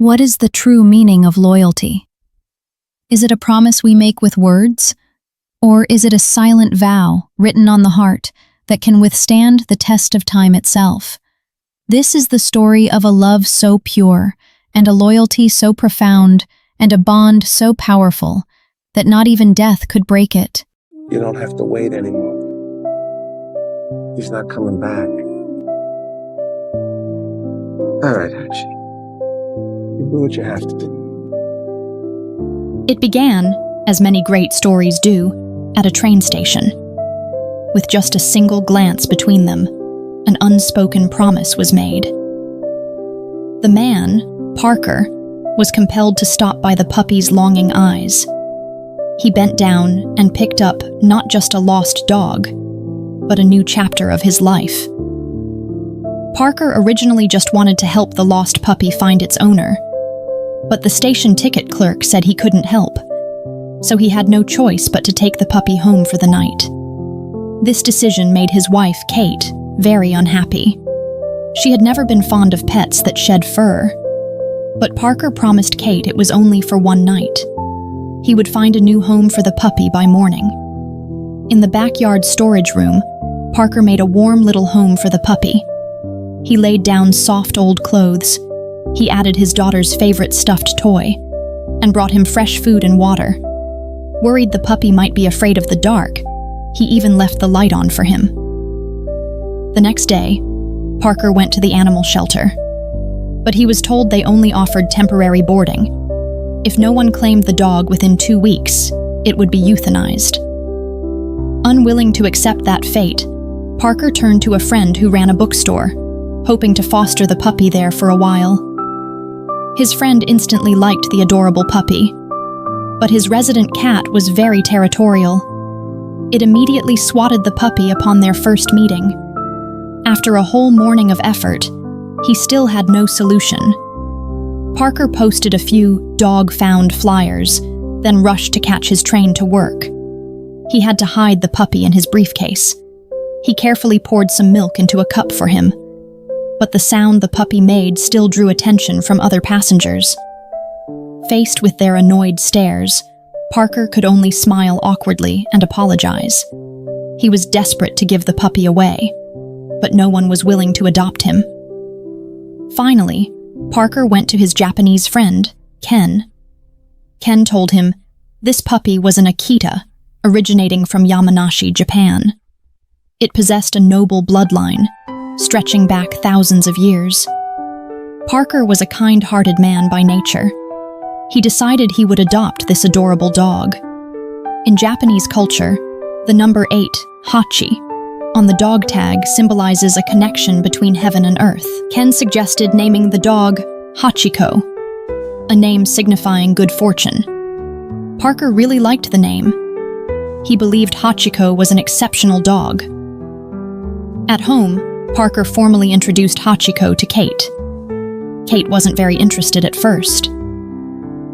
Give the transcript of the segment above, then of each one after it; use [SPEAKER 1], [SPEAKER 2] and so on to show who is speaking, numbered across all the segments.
[SPEAKER 1] What is the true meaning of loyalty? Is it a promise we make with words? Or is it a silent vow written on the heart that can withstand the test of time itself? This is the story of a love so pure, and a loyalty so profound, and a bond so powerful that not even death could break it.
[SPEAKER 2] You don't have to wait anymore. He's not coming back. All right, Hachi. You do what you have to do.
[SPEAKER 3] It began, as many great stories do, at a train station. With just a single glance between them, an unspoken promise was made. The man, Parker, was compelled to stop by the puppy's longing eyes. He bent down and picked up not just a lost dog, but a new chapter of his life. Parker originally just wanted to help the lost puppy find its owner, but the station ticket clerk said he couldn't help, so he had no choice but to take the puppy home for the night. This decision made his wife, Kate, very unhappy. She had never been fond of pets that shed fur, but Parker promised Kate it was only for one night. He would find a new home for the puppy by morning. In the backyard storage room, Parker made a warm little home for the puppy. He laid down soft old clothes. He added his daughter's favorite stuffed toy, and brought him fresh food and water. Worried the puppy might be afraid of the dark, he even left the light on for him. The next day, Parker went to the animal shelter, but he was told they only offered temporary boarding. If no one claimed the dog within 2 weeks, it would be euthanized. Unwilling to accept that fate, Parker turned to a friend who ran a bookstore, hoping to foster the puppy there for a while. His friend instantly liked the adorable puppy, but his resident cat was very territorial. It immediately swatted the puppy upon their first meeting. After a whole morning of effort, he still had no solution. Parker posted a few dog-found flyers, then rushed to catch his train to work. He had to hide the puppy in his briefcase. He carefully poured some milk into a cup for him, but the sound the puppy made still drew attention from other passengers. Faced with their annoyed stares, Parker could only smile awkwardly and apologize. He was desperate to give the puppy away, but no one was willing to adopt him. Finally, Parker went to his Japanese friend, Ken. Ken told him this puppy was an Akita, originating from Yamanashi, Japan. It possessed a noble bloodline, stretching back thousands of years. Parker was a kind-hearted man by nature. He decided he would adopt this adorable dog. In Japanese culture, the number 8, Hachi, on the dog tag symbolizes a connection between heaven and earth. Ken suggested naming the dog Hachiko, a name signifying good fortune. Parker really liked the name. He believed Hachiko was an exceptional dog. At home, Parker formally introduced Hachiko to Kate. Kate wasn't very interested at first.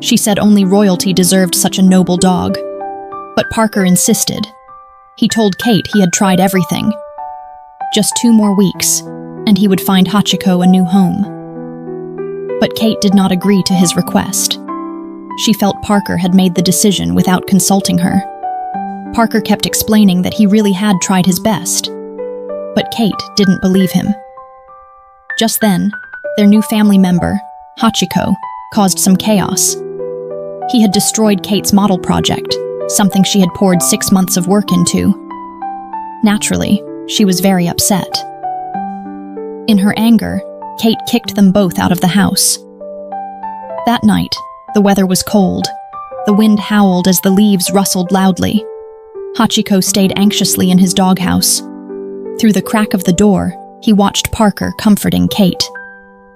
[SPEAKER 3] She said only royalty deserved such a noble dog, but Parker insisted. He told Kate he had tried everything. Just 2 more weeks, and he would find Hachiko a new home. But Kate did not agree to his request. She felt Parker had made the decision without consulting her. Parker kept explaining that he really had tried his best, but Kate didn't believe him. Just then, their new family member, Hachiko, caused some chaos. He had destroyed Kate's model project, something she had poured 6 months of work into. Naturally, she was very upset. In her anger, Kate kicked them both out of the house. That night, the weather was cold. The wind howled as the leaves rustled loudly. Hachiko stayed anxiously in his doghouse. Through the crack of the door, he watched Parker comforting Kate.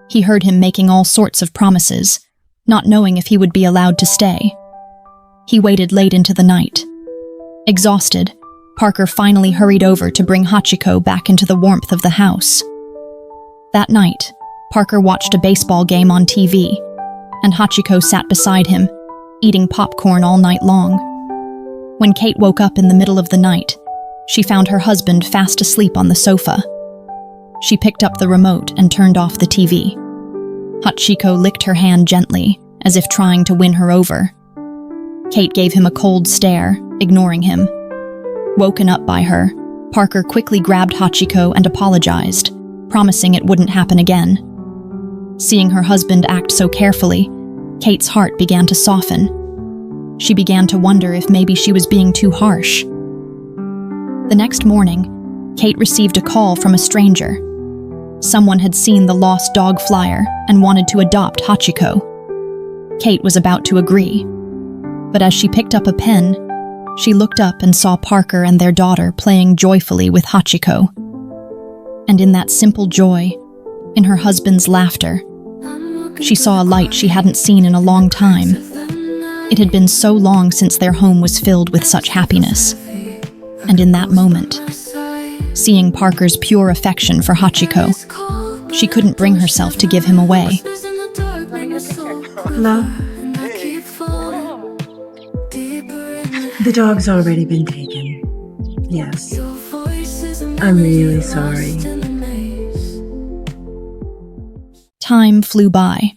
[SPEAKER 3] He heard him making all sorts of promises, not knowing if he would be allowed to stay. He waited late into the night. Exhausted, Parker finally hurried over to bring Hachiko back into the warmth of the house. That night, Parker watched a baseball game on TV, and Hachiko sat beside him, eating popcorn all night long. When Kate woke up in the middle of the night, she found her husband fast asleep on the sofa. She picked up the remote and turned off the TV. Hachiko licked her hand gently, as if trying to win her over. Kate gave him a cold stare, ignoring him. Woken up by her, Parker quickly grabbed Hachiko and apologized, promising it wouldn't happen again. Seeing her husband act so carefully, Kate's heart began to soften. She began to wonder if maybe she was being too harsh. The next morning, Kate received a call from a stranger. Someone had seen the lost dog flyer and wanted to adopt Hachiko. Kate was about to agree, but as she picked up a pen, she looked up and saw Parker and their daughter playing joyfully with Hachiko. And in that simple joy, in her husband's laughter, she saw a light she hadn't seen in a long time. It had been so long since their home was filled with such happiness. And in that moment, seeing Parker's pure affection for Hachiko, she couldn't bring herself to give him away.
[SPEAKER 4] Hello? The dog's already been taken. Yes. I'm really sorry.
[SPEAKER 3] Time flew by.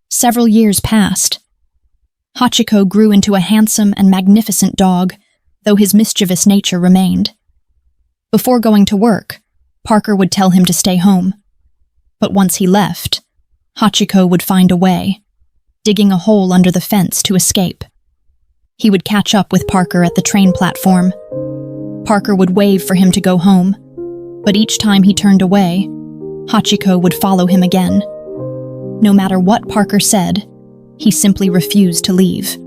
[SPEAKER 3] Several years passed. Hachiko grew into a handsome and magnificent dog, though his mischievous nature remained. Before going to work, Parker would tell him to stay home. But once he left, Hachiko would find a way, digging a hole under the fence to escape. He would catch up with Parker at the train platform. Parker would wave for him to go home, but each time he turned away, Hachiko would follow him again. No matter what Parker said, he simply refused to leave.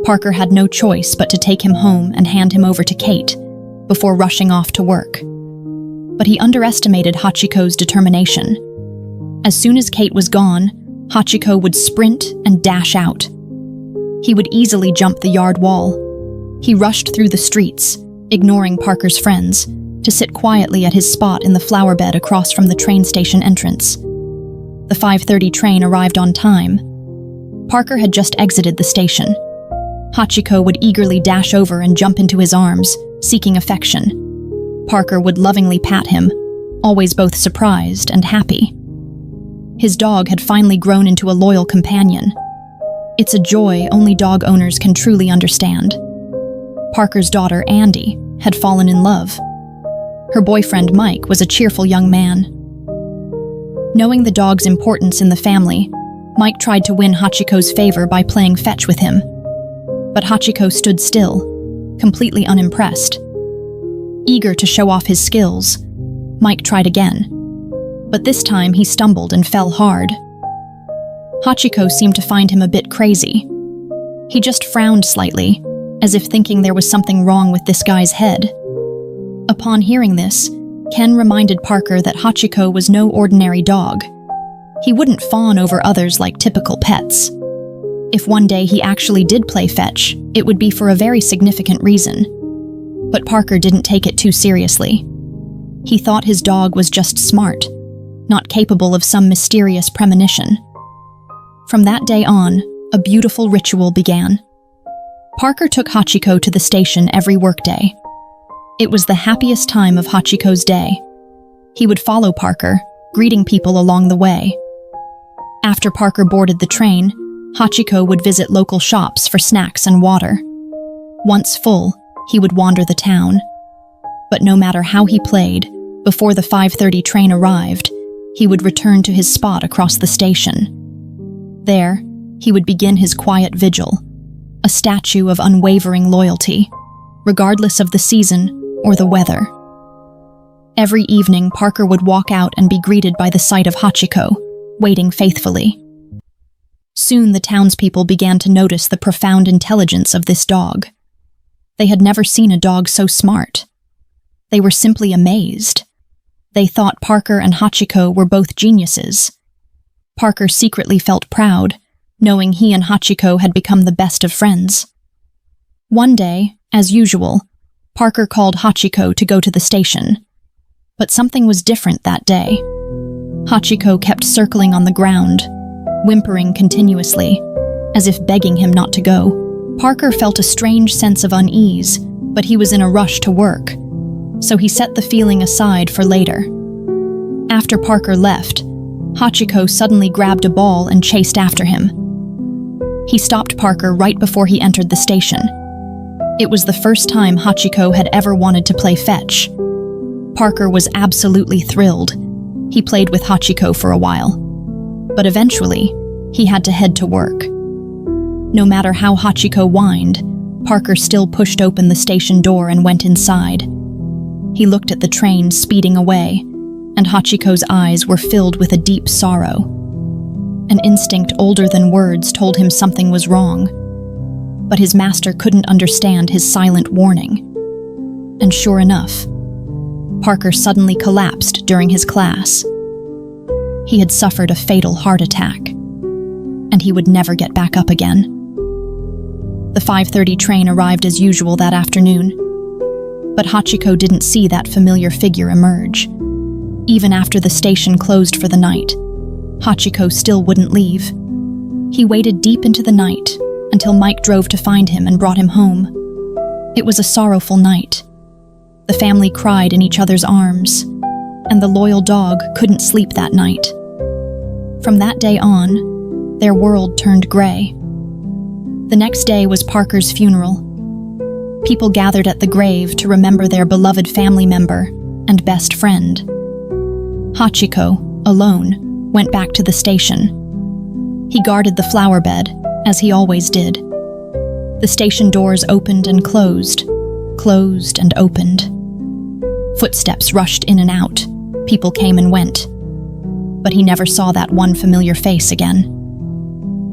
[SPEAKER 3] Parker had no choice but to take him home and hand him over to Kate before rushing off to work. But he underestimated Hachiko's determination. As soon as Kate was gone, Hachiko would sprint and dash out. He would easily jump the yard wall. He rushed through the streets, ignoring Parker's friends, to sit quietly at his spot in the flower bed across from the train station entrance. The 5:30 train arrived on time. Parker had just exited the station. Hachiko would eagerly dash over and jump into his arms, seeking affection. Parker would lovingly pat him, always both surprised and happy. His dog had finally grown into a loyal companion. It's a joy only dog owners can truly understand. Parker's daughter, Andy, had fallen in love. Her boyfriend, Mike, was a cheerful young man. Knowing the dog's importance in the family, Mike tried to win Hachiko's favor by playing fetch with him. But Hachiko stood still, completely unimpressed. Eager to show off his skills, Mike tried again. But this time he stumbled and fell hard. Hachiko seemed to find him a bit crazy. He just frowned slightly, as if thinking there was something wrong with this guy's head. Upon hearing this, Ken reminded Parker that Hachiko was no ordinary dog. He wouldn't fawn over others like typical pets. If one day he actually did play fetch, it would be for a very significant reason. But Parker didn't take it too seriously. He thought his dog was just smart, not capable of some mysterious premonition. From that day on, a beautiful ritual began. Parker took Hachiko to the station every workday. It was the happiest time of Hachiko's day. He would follow Parker, greeting people along the way. After Parker boarded the train, Hachiko would visit local shops for snacks and water. Once full, he would wander the town. But no matter how he played, before the 5:30 train arrived, he would return to his spot across the station. There, he would begin his quiet vigil, a statue of unwavering loyalty, regardless of the season or the weather. Every evening, Parker would walk out and be greeted by the sight of Hachiko, waiting faithfully. Soon the townspeople began to notice the profound intelligence of this dog. They had never seen a dog so smart. They were simply amazed. They thought Parker and Hachiko were both geniuses. Parker secretly felt proud, knowing he and Hachiko had become the best of friends. One day, as usual, Parker called Hachiko to go to the station. But something was different that day. Hachiko kept circling on the ground, whimpering continuously, as if begging him not to go. Parker felt a strange sense of unease, but he was in a rush to work, so he set the feeling aside for later. After Parker left, Hachiko suddenly grabbed a ball and chased after him. He stopped Parker right before he entered the station. It was the first time Hachiko had ever wanted to play fetch. Parker was absolutely thrilled. He played with Hachiko for a while. But eventually, he had to head to work. No matter how Hachiko whined, Parker still pushed open the station door and went inside. He looked at the train speeding away, and Hachiko's eyes were filled with a deep sorrow. An instinct older than words told him something was wrong, but his master couldn't understand his silent warning. And sure enough, Parker suddenly collapsed during his class. He had suffered a fatal heart attack, and he would never get back up again. The 5:30 train arrived as usual that afternoon, but Hachiko didn't see that familiar figure emerge. Even after the station closed for the night, Hachiko still wouldn't leave. He waited deep into the night until Mike drove to find him and brought him home. It was a sorrowful night. The family cried in each other's arms, and the loyal dog couldn't sleep that night. From that day on, their world turned gray. The next day was Parker's funeral. People gathered at the grave to remember their beloved family member and best friend. Hachiko, alone, went back to the station. He guarded the flower bed, as he always did. The station doors opened and closed and opened. Footsteps rushed in and out. People came and went. But he never saw that one familiar face again.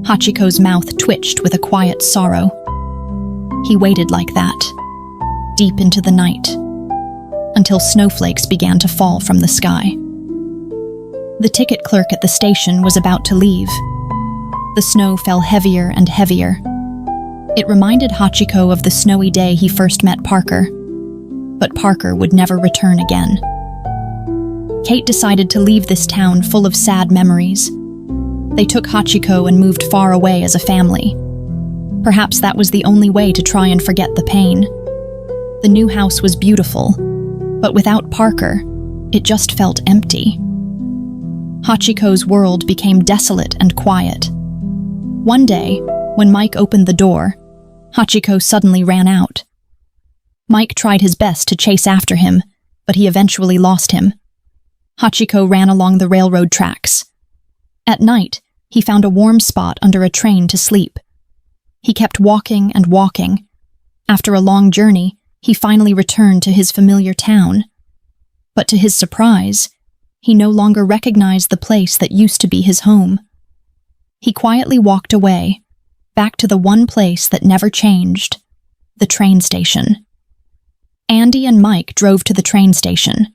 [SPEAKER 3] Hachiko's mouth twitched with a quiet sorrow. He waited like that, deep into the night, until snowflakes began to fall from the sky. The ticket clerk at the station was about to leave. The snow fell heavier and heavier. It reminded Hachiko of the snowy day he first met Parker. But Parker would never return again. Kate decided to leave this town full of sad memories. They took Hachiko and moved far away as a family. Perhaps that was the only way to try and forget the pain. The new house was beautiful, but without Parker, it just felt empty. Hachiko's world became desolate and quiet. One day, when Mike opened the door, Hachiko suddenly ran out. Mike tried his best to chase after him, but he eventually lost him. Hachiko ran along the railroad tracks. At night, he found a warm spot under a train to sleep. He kept walking and walking. After a long journey, he finally returned to his familiar town. But to his surprise, he no longer recognized the place that used to be his home. He quietly walked away, back to the one place that never changed, the train station. Andy and Mike drove to the train station.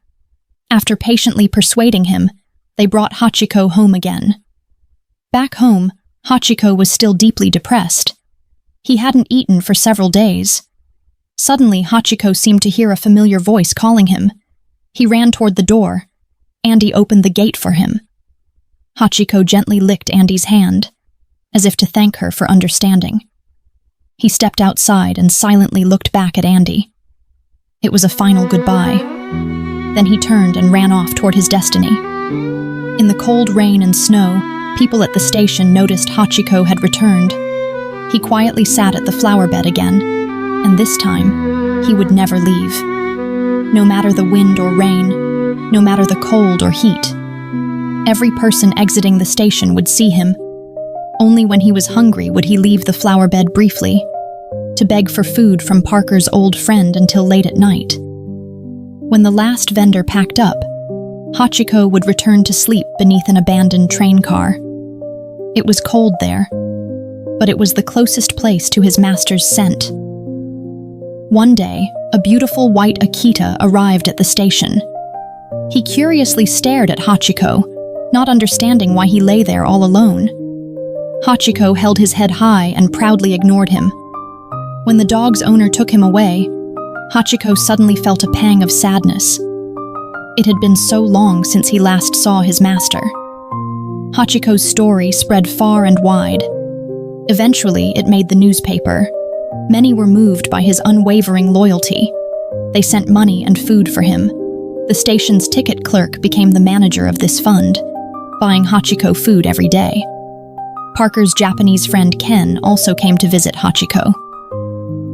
[SPEAKER 3] After patiently persuading him, they brought Hachiko home again. Back home, Hachiko was still deeply depressed. He hadn't eaten for several days. Suddenly, Hachiko seemed to hear a familiar voice calling him. He ran toward the door. Andy opened the gate for him. Hachiko gently licked Andy's hand, as if to thank her for understanding. He stepped outside and silently looked back at Andy. It was a final goodbye. Then he turned and ran off toward his destiny. In the cold rain and snow, people at the station noticed Hachiko had returned. He quietly sat at the flower bed again, and this time, he would never leave. No matter the wind or rain, no matter the cold or heat, every person exiting the station would see him. Only when he was hungry would he leave the flower bed briefly, to beg for food from Parker's old friend until late at night. When the last vendor packed up, Hachiko would return to sleep beneath an abandoned train car. It was cold there, but it was the closest place to his master's scent. One day, a beautiful white Akita arrived at the station. He curiously stared at Hachiko, not understanding why he lay there all alone. Hachiko held his head high and proudly ignored him. When the dog's owner took him away, Hachiko suddenly felt a pang of sadness. It had been so long since he last saw his master. Hachiko's story spread far and wide. Eventually, it made the newspaper. Many were moved by his unwavering loyalty. They sent money and food for him. The station's ticket clerk became the manager of this fund. buying Hachiko food every day. Parker's Japanese friend Ken also came to visit Hachiko.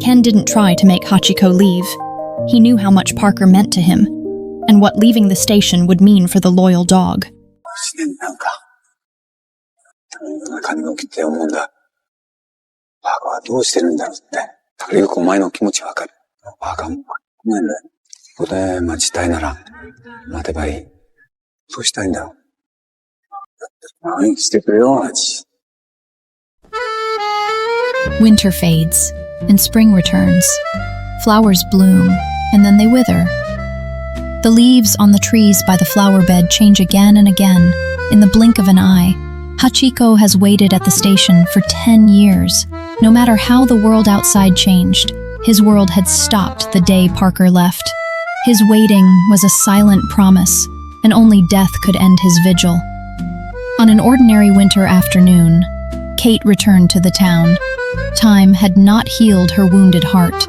[SPEAKER 3] Ken didn't try to make Hachiko leave. He knew how much Parker meant to him, and what leaving the station would mean for the loyal dog.
[SPEAKER 2] なんか、金が起きて思うんだ。バカはどうしてるんだろうって。だからよくお前の気持ちわかる。バカもなんだよ。ここで待ちたいなら、待てばいい。そうしたいんだろう。何してくれよ、ハチ。
[SPEAKER 1] Winter fades, and spring returns. Flowers bloom, and then they wither. The leaves on the trees by the flower bed change again and again. In the blink of an eye, Hachiko has waited at the station for 10 years. No matter how the world outside changed, his world had stopped the day Parker left. His waiting was a silent promise, and only death could end his vigil. On an ordinary winter afternoon, Kate returned to the town. Time had not healed her wounded heart.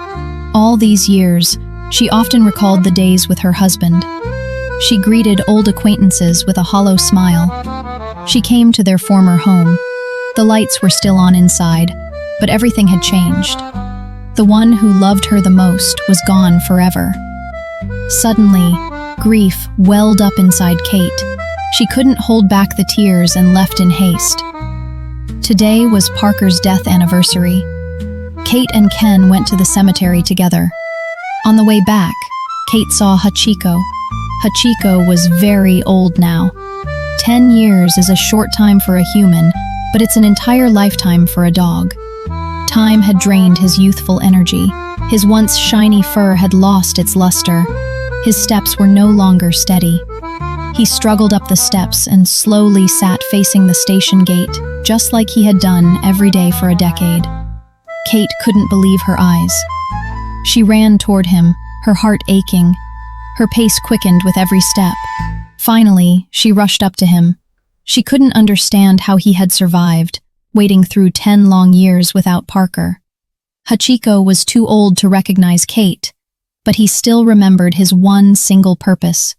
[SPEAKER 1] All these years, she often recalled the days with her husband. She greeted old acquaintances with a hollow smile. She came to their former home. The lights were still on inside, but everything had changed. The one who loved her the most was gone forever. Suddenly, grief welled up inside Kate. She couldn't hold back the tears and left in haste. Today was Parker's death anniversary. Kate and Ken went to the cemetery together. On the way back, Kate saw Hachiko. Hachiko was very old now. 10 years is a short time for a human, but it's an entire lifetime for a dog. Time had drained his youthful energy. His once shiny fur had lost its luster. His steps were no longer steady. He struggled up the steps and slowly sat facing the station gate, just like he had done every day for a decade. Kate couldn't believe her eyes. She ran toward him, her heart aching. Her pace quickened with every step. Finally, she rushed up to him. She couldn't understand how he had survived, waiting through 10 long years without Parker. Hachiko was too old to recognize Kate, but he still remembered his one single purpose: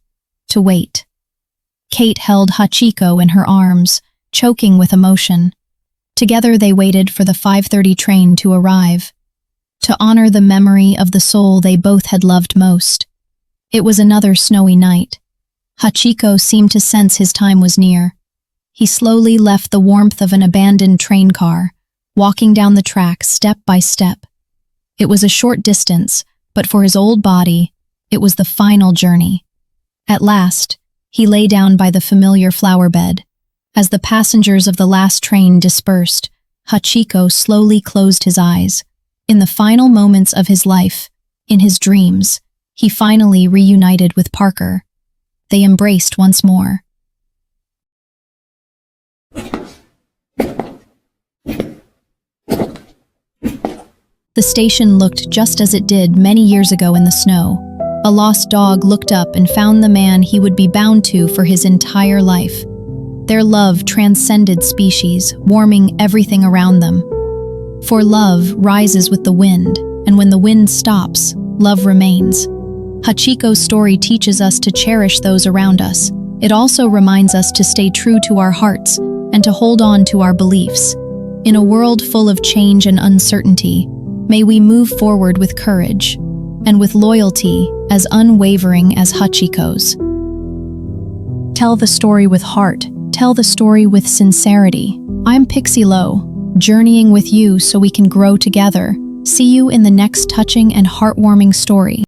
[SPEAKER 1] to wait. Kate held Hachiko in her arms, choking with emotion. Together they waited for the 5:30 train to arrive, to honor the memory of the soul they both had loved most. It was another snowy night. Hachiko seemed to sense his time was near. He slowly left the warmth of an abandoned train car, walking down the track step by step. It was a short distance, but for his old body, it was the final journey. At last, he lay down by the familiar flower bed. As the passengers of the last train dispersed, Hachiko slowly closed his eyes. In the final moments of his life, in his dreams, he finally reunited with Parker. They embraced once more. The station looked just as it did many years ago in the snow. A lost dog looked up and found the man he would be bound to for his entire life. Their love transcended species, warming everything around them. For love rises with the wind, and when the wind stops, love remains. Hachiko's story teaches us to cherish those around us. It also reminds us to stay true to our hearts and to hold on to our beliefs. In a world full of change and uncertainty, may we move forward with courage and with loyalty as unwavering as Hachiko's. Tell the story with heart. Tell the story with sincerity. I'm Pixielow, journeying with you so we can grow together. See you in the next touching and heartwarming story.